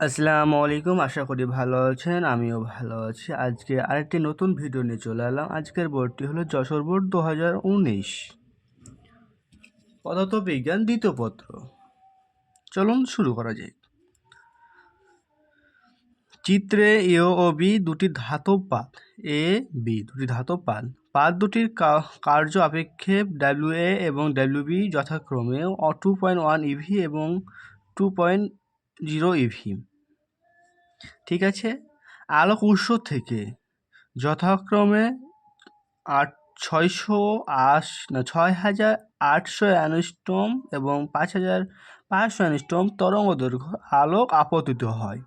আসসালামু আলাইকুম, আশা করি ভালো আছেন। আমিও ভালো আছি। আজকে আরেকটি নতুন ভিডিও নিয়ে চলে এলাম। আজকের বোর্ডটি হলো যশোর বোর্ড 2019 পদার্থবিজ্ঞান দ্বিতীয় পত্র। চলুন শুরু করা যাক। চিত্রে এ ও বি দুটি ধাতব পাত, এ বি দুটি ধাতব পাত দুটির কার্য আপেক্ষে ডাব্লিউ এ এবং ডাব্লিউ বি যথাক্রমে 2.1 ইভি এবং 2.0 ইভি। ঠিক আছে। আলোক উৎস থেকে যথাক্রমে 6,800 অ্যাংস্ট্রম এবং 5,500 অ্যাংস্ট্রম তরঙ্গ দৈর্ঘ্য আলোক আপতিত হয়।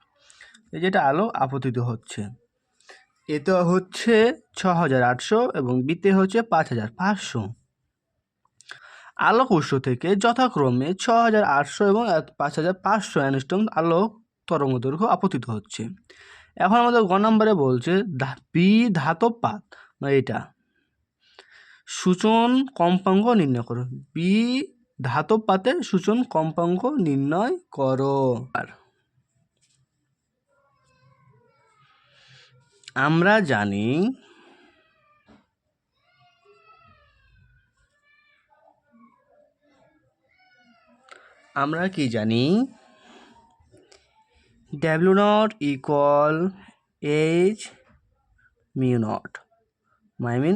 এই যেটা আলোক আপতিত হচ্ছে, এতে হচ্ছে 6,800 এবং বিতে হচ্ছে 5,500। আলোক উৎস থেকে যথাক্রমে 6,800 এবং 5,500 অ্যাংস্ট্রম আলোক তরঙ্গ দৈর্ঘ্য আপতিত হচ্ছে। এখন আমাদের গ নম্বরে বলছে বি ধাতব পাত, এটা সূচন কম্পাঙ্ক নির্ণয় করো। বি ধাতব পাতের সূচন কম্পাঙ্ক নির্ণয় করো। আমরা জানি W not equal H mu not,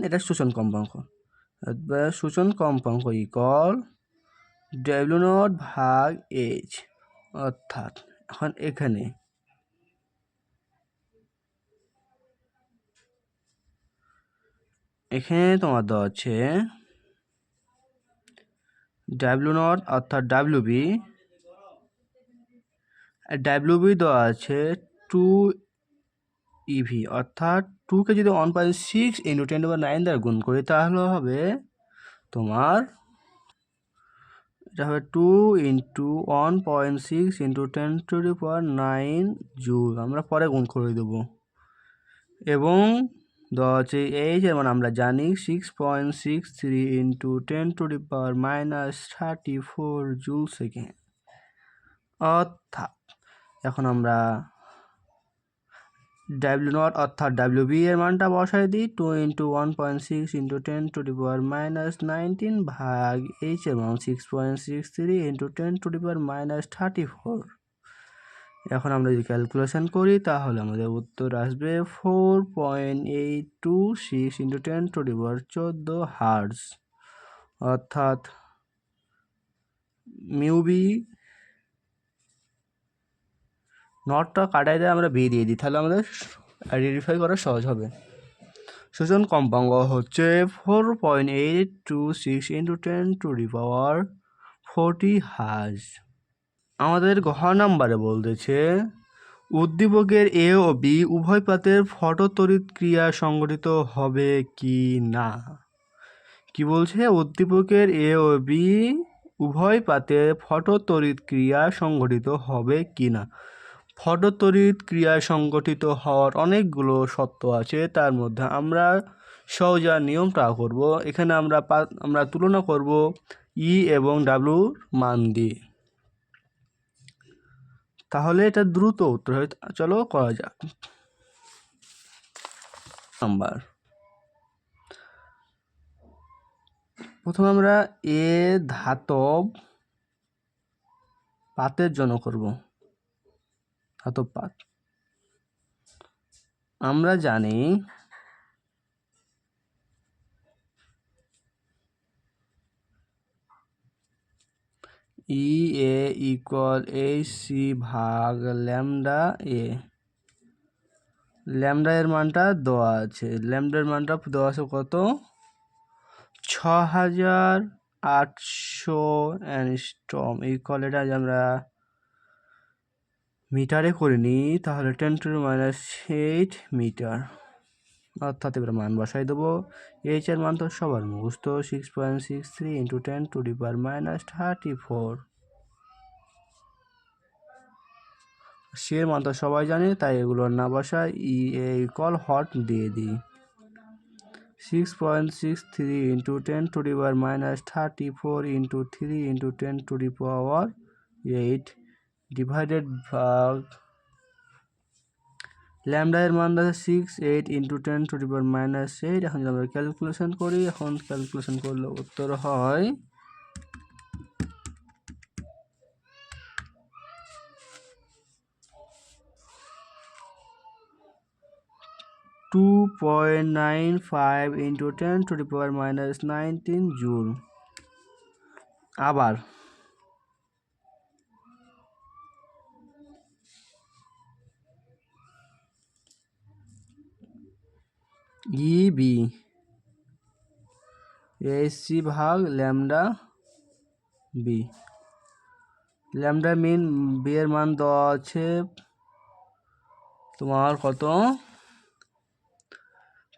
এটা সূচন কম্পাঙ্ক। সূচন কম্পাঙ্ক ইকুয়াল ডাব্লিউ নট ভাগ এইচ। অর্থাৎ এখন এখানে তোমার দেওয়া আছে ডাব্লিউ নট অর্থাৎ ডাব্লিউ বি দেওয়া আছে 2 ইভি, অর্থাৎ 2কে যদি 1.6 ইন্টু 10⁹ দ্বারা গুণ করি তাহলে হবে তোমার, এটা হবে 2 ইন্টু 1.6 ইন্টু 10⁹ জুল। আমরা পরে গুণ করে দেবো। এবং দেওয়া আছে এইচ, মানে আমরা জানি 6.63 ইন্টু 10⁻34 জুল সেকেন্ড। অর্থাৎ এখন আমরা ডাব্লিউ নট অর্থাৎ ডাব্লিউ বি এর মানটা বসাই দিই। 2 ইন্টু 1.6 ইন্টু 10⁻19 ভাগ এইচ এর মান 6.63 ইন্টু 10⁻34। এখন আমরা যদি ক্যালকুলেশন করি তাহলে আমাদের উত্তর আসবে 4.826 ইন্টু 10⁻14 হার্টজ। অর্থাৎ মিউ বি নটটা কাটাই দিয়ে আমরা বি দিয়ে দিই, তাহলে আমাদের আইডেন্টিফাই করা সহজ হবে। সূচন কম্পাঙ্ক হচ্ছে 4.826 ইন্টু 10⁻40 হার্টজ। আমাদের ঘ নাম্বারে বলতেছে উদ্দীপকের এ ও বি উভয় পাতের ফটোতড়িৎ ক্রিয়া সংঘটিত হবে কি না। কি বলছে? উদ্দীপকের এ ও বি উভয় পাতে ফটোতড়িৎ ক্রিয়া সংঘটিত হবে কি না। ফটোতড়িৎ ক্রিয়া সংঘটিত হওয়ার অনেকগুলো শর্ত আছে, তার মধ্যে আমরা সহজে নিয়মটা করব। এখানে আমরা তুলনা করব ই এবং ডাব্লিউর মান দিয়ে, তাহলে এটা দ্রুত উত্তর হবে। চলো করা যাক। নাম্বার প্রথমে আমরা এ ধাতব পাতের জন্য করব। ধাতব পাত আমরা জানি ই এ ইকুয়াল এইচ সি ভাগ ল্যামডা এ। ল্যামডা এর মানটা দেওয়া আছে, ল্যামডার মানটা দেওয়া আছে কত? 6,800 অ্যাংস্ট্রম। ইকুয়াল এটা আমরা মিটারে করে নিই, তাহলে 10⁻8 মিটার। অর্থাৎ এবার মান বসাই দেবো। এইচ এর মান তো সবার মুখস্থ, 6.63 ইন্টু 10⁻34। সি এর মান তো সবাই জানে, তাই এগুলো না বসাই ই এ ইকুয়াল হট দিয়ে দিই। 6.63 ইন্টু 10⁻34 ইন্টু 3 ইন্টু 10⁻8 ডিভাইডেড ভাগ ল্যামডা এর মান আছে 6 8 ইন্টু 10⁻⁻8। এখন যদি আমরা ক্যালকুলেশন করি, এখন ক্যালকুলেশন করলে উত্তর হয় 2.95 ইন্টু 10⁻⁻19 জুল। আবার ইবি এসি ভাগ ল্যামডা বি। ল্যামডা মিন বি এর মান দেওয়া আছে তোমার কত,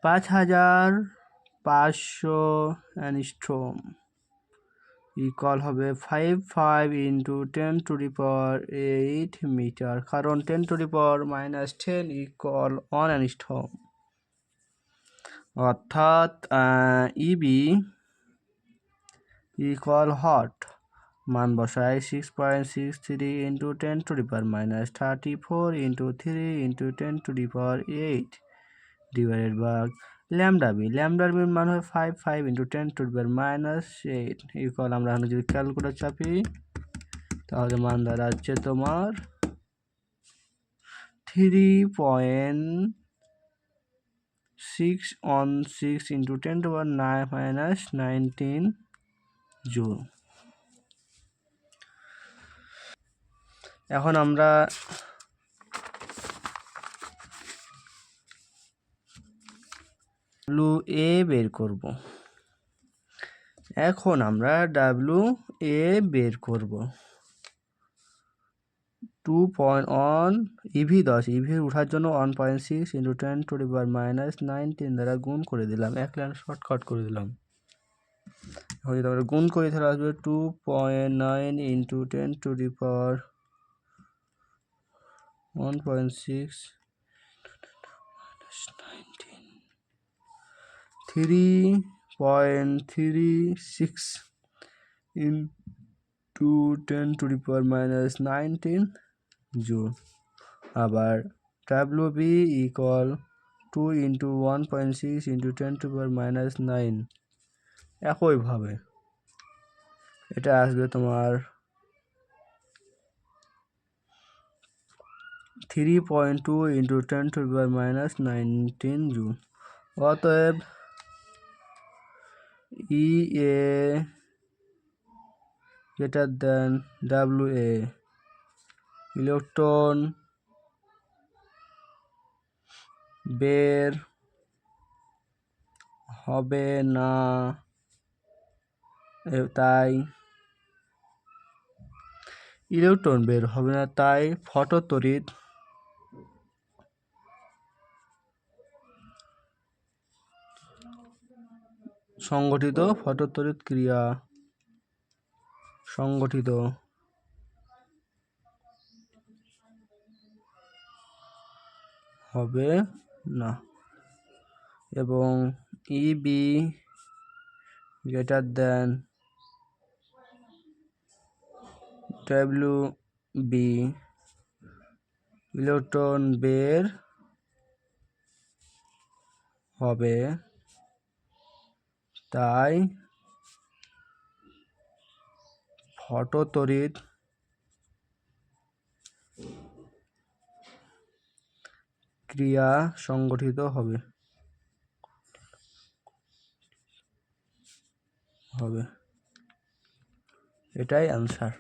5500 অ্যাংস্ট্রম, ইকুয়াল হবে 55 ইন্টু 10⁻8 মিটার, কারণ 10⁻10 ইকুয়াল 1 অ্যাংস্ট্রম। অর্থাৎ ইবি ইকুয়াল হট, মান বসাই 6.63 into 10⁻34 into 3 into 10⁸ divided by lambda B. ল্যামডার বির মান হয় 55 ইন্টু 10⁻8 ইকুয়াল, আমরা এখন যদি ক্যালকুলেটর চাপি তাহলে মান দাঁড়াচ্ছে তোমার 3.616 ইন্টু 10⁻⁻19 জুল। এখন আমরা ডাব্লু এ বের করব। এখন আমরা ডাব্লু এ বের করব। 2.1 ইভি 10, ইভি উঠার জন্য 1.6 ইন্টু 10⁻⁻19 দ্বারা গুণ করে দিলাম, এক লাইন শর্টকাট করে দিলাম। এখন যদি আমরা গুণ করি তাহলে আসবে 2.9 ইন্টু 10⁻1.6 3.36 ইন্টু 10⁻⁻19 জুল। আবার W B equal 2 into 1.6 into 10⁻⁻9, একইভাবে এটা আসবে তোমার 3.2 ইন্টু 10⁻⁻19 জুল। অতএব E A greater than W A, electron বের হবে না, তাই ইলেকট্রন বের হবে না, তাই ফটোতড়িৎ সংগঠিত ফটোতড়িৎ ক্রিয়া সংগঠিত হবে না, এবং EB greater than W B, electron বের হবে, তাই ফটোতড়িৎ ক্রিয়া সংগঠিত হবে। এটাই অ্যান্সার।